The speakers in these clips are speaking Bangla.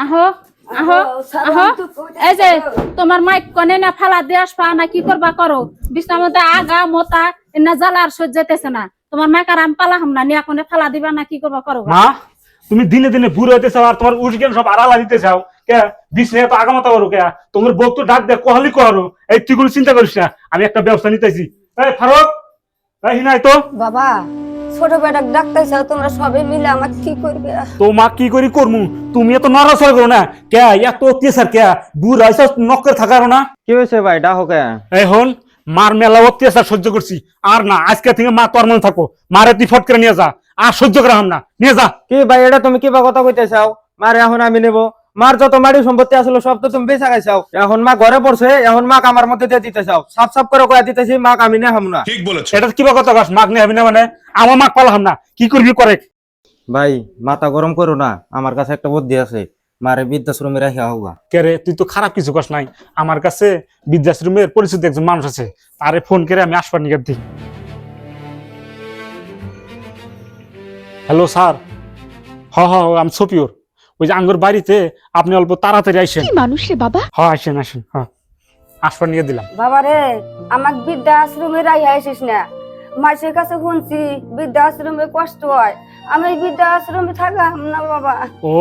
আহো আহো আহো এই যে তোমার মাইক কনে না ফালা দিয়ে আসবা না কি করবা করো বিছনার মধ্যে আগা মোতা না জ্বালার সহ্য যেতেছে না তোমার মাইক আর আমি পালাম না নিয়া কোনে ফালা দিবা না কি করবা করো মা তুমি দিনে দিনে বুড়ো হইতে চাও আর তোমার উঠগেন সব আড়ালা দিতে চাও কে বিছনে তো আগামাতা করো কে তোমার বউ তো ডাক দে কোহালি করো এই তুই কোনো চিন্তা করিস না আমি একটা ব্যবস্থা নিতেছি এই ফারুক এই হিনাই তো বাবা ছোট বেটা ডাক্তার স্যার তোমরা সবাই মিলে আমার কি করবে তো মা কি করি করমু তুমি এত নড়াচড়া করো না কে এত অত্যাচার কে বুড়া হইছ নক্কর থাকার না কি হয়েছে ভাই ডাকো কে? এই হন মার মেলা অত্যাচার সহ্য করছি আর না আজকে থেকে মা তোর মনে থাকো মারে তুই ফট করে নিয়ে যা আর সহ্য করা হাম না নিয়ে যা কি ভাই এটা তুমি কিবা কথা কইতে চাও? মারে এখন আমি নেব, মার যত মাড়ি সম্পত্তি আসলে সব তো তুমি বেচা খাইছাও। এখন মা ঘরে পড়ছে, এখন মাক আমার মধ্যে দিয়ে দিতে চাও। সাফ সাফ করে কয়ে দিতেছি মাক আমি নেহাম না। ঠিক বলেছো। এটা কিবা কথা কস মাক নিয়ে হবি না মানে আমার মাক পালাম না কি করবি করে ভাই মাথা গরম করো না, আমার কাছে একটা বুদ্ধি আছে। মারে বৃদ্ধাশ্রমে রাখা হোগা। কে রে তুই তো খারাপ কিছু কস নাই আমার কাছে বৃদ্ধাশ্রমের পরিচিত একজন মানুষ আছে তারে ফোন করে আমি আসবার নিয়ে দিই হ্যালো স্যার আমি সপিওর ওই যে আঙ্গুর বাড়িতে আপনি অল্প তাড়াতাড়ি আইসেন মানুষ রে বাবা হ্যাঁ আসেন আসবার নিয়ে দিলাম বাবা রে আমাকে বৃদ্ধা আশ্রমে রাইয়া আসিস না। মাসের কাছে শুনছি বৃদ্ধা আশ্রমে কষ্ট হয়, আমি বৃদ্ধা আশ্রমে থাকলাম না বাবা। ও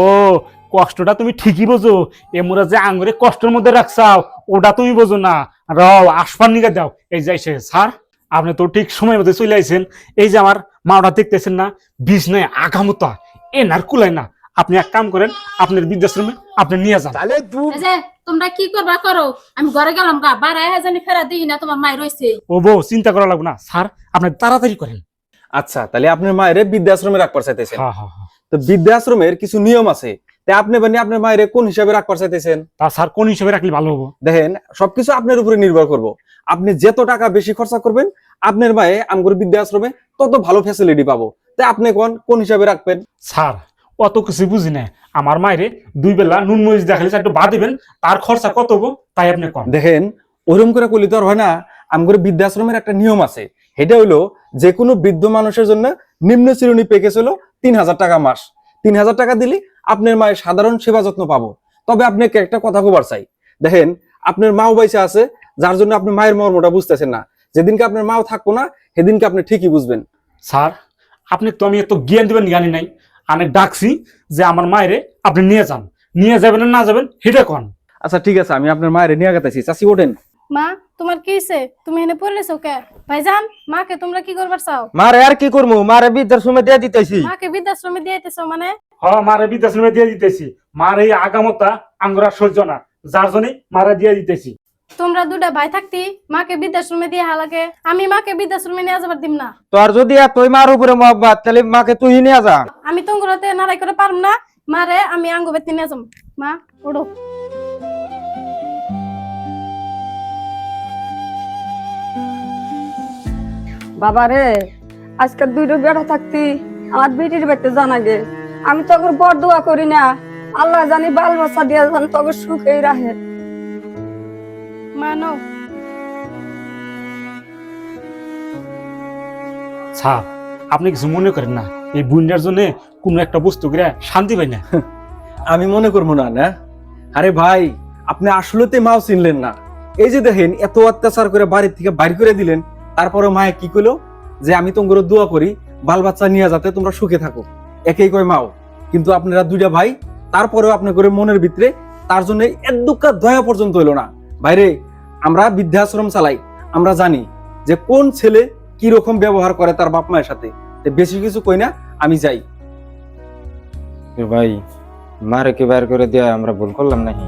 কষ্টটা তুমি ঠিকই বোঝো এমরা যে আঙ্গুরে কষ্টের মধ্যে রাখছাও ওটা তুমি বোঝো না রাও আসবার নিয়ে দাও এই যাইছে স্যার আপনি তো ঠিক সময় মধ্যে চলে আইছেন এই যে আমার মাওটা দেখতেছেন না বিছনায় আগামতা এ নার কুলাই না আপনি এক কাম করেন আপনার বৃদ্ধাশ্রমে আপনি নিয়ে যান এই যে তোমরা কি করবা করো আমি ঘরে গেলাম গা বাড়ায় জানি ফেরা দিই না তোমার মাই রইছে ও বউ চিন্তা করা লাগবে না স্যার আপনি তাড়াতাড়ি করেন আচ্ছা তাহলে আপনার মায়ের বৃদ্ধাশ্রমে রাখবার চাইতেছেন। হ্যাঁ হ্যাঁ হ্যাঁ তো বৃদ্ধাশ্রমের কিছু নিয়ম আছে, তাই আপনি বানি আপনার মায়ের কোন হিসাবে রাখবার চাইতেছেন? তা স্যার কোন হিসেবে রাখলে ভালো হবো দেখেন সবকিছু আপনার উপরে নির্ভর করব। আপনি যত টাকা বেশি খরচা করবেন আপনার মায়ে আমগর বৃদ্ধাশ্রমে তত ভালো ফ্যাসিলিটি পাবো। তাই আপনি কোন হিসাবে রাখবেন? স্যার অত কিছু বুঝি না আমার মায়েরে দুই বেলা নুন মরিচ দেখালে একটু বাদ দিবেন তার খরচা কত হবো তাই আপনি কম দেখেন ওরকম করে করলে তো আর হয় না। আমগর বৃদ্ধাশ্রমের একটা নিয়ম আছে, সেটা হলো যে কোনো বৃদ্ধ মানুষের জন্য নিম্ন শ্রেণী প্যাকেজ হলো ৩,০০০ টাকা মাস। ৩,০০০ টাকা দিলে আপনার মায়ের সাধারণ সেবা যত্ন পাবো। তবে আপনাকে একটা কথা বলার চাই, দেখেন আপনার মাও বাইসা আছে যার জন্য আপনি মায়ের মর্মটা বুঝতেছেন না। যেদিনকে আপনার মাও থাকবো না সেদিনকে আপনি ঠিকই বুঝবেন। স্যার আপনি তো আমি এত জ্ঞান দিবেন জ্ঞানী নাই আমি ডাকছি যে আমার মায়েরে আপনি নিয়ে যান নিয়ে যাবেন না যাবেন সেটা কন আচ্ছা ঠিক আছে আমি আপনার মায়ের নিয়ে গেতেছি। চাচি ওঠেন। মা তোমার কি হইছে? তুমি এনে পড়লেছো কে? ভাইজান মাকে তোমরা কি করবার চাও? মারে আর কি করবো, মারে বৃদ্ধাশ্রমে দিয়ে দিতেছি। মাকে বৃদ্ধাশ্রমে দিয়ে দিতেছো মানে? মারে বৃদ্ধাশ্রমে দিয়ে দিতেছি মার এই আগামতা আঙ্গুরা সহ্য না যার জন্যই মারা দিয়ে দিতেছি তোমরা দুটা ভাই থাকতি মাকে বৃদ্ধাশ্রমে দিয়ে হালাকে, আমি মাকে বৃদ্ধাশ্রমে নিয়ে যাবার দিম না। তোর যদি তুই মার উপরে মহব্বত তাহলে মাকে তুই নিয়ে যা। আমি তোমাকে নারাই করে পারম না, মারে আমি আঙ্গু বেতে নিয়ে যাম। মা ওড়ো। বাবা রে আজকে দুইটা বেটা থাকতি আমার বেটির বাড়িতে জানা গে, আমি তোকে বড় দোয়া করি না আল্লাহ জানি বাল বাচ্চা দিয়ে জান তোকে সুখেই রাখে। মা নাও। স্যার আপনি কিছু মনে করেন না এই বুইন্ডার জন্য কোনো একটা বস্তু করে শান্তি পাই না আমি মনে করবো না না। আরে ভাই আপনি আসলেতে মাও চিনলেন না। এই যে দেখেন এত অত্যাচার করে বাড়ির থেকে বাইর করে দিলেন, তারপরে মায়ে কি কইলো যে আমি তোমার দোয়া করি বাল বাচ্চা নিয়ে যাতে তোমরা সুখে থাকো, একেই কয় মাও। কিন্তু আপনারা দুইটা ভাই তারপরেও আপনি করে মনের ভিতরে তার জন্য এক দুঃখ দয়া পর্যন্ত হইলো না। ভাইরে আমরা বৃদ্ধাশ্রম চালাই, আমরা জানি যে কোন ছেলে কি রকম ব্যবহার করে তার বাপ মায়ের সাথে। বেশি কিছু কই না, আমি যাই। ভাই মারে কি বাইর করে দেয়া আমরা ভুল করলাম নাকি?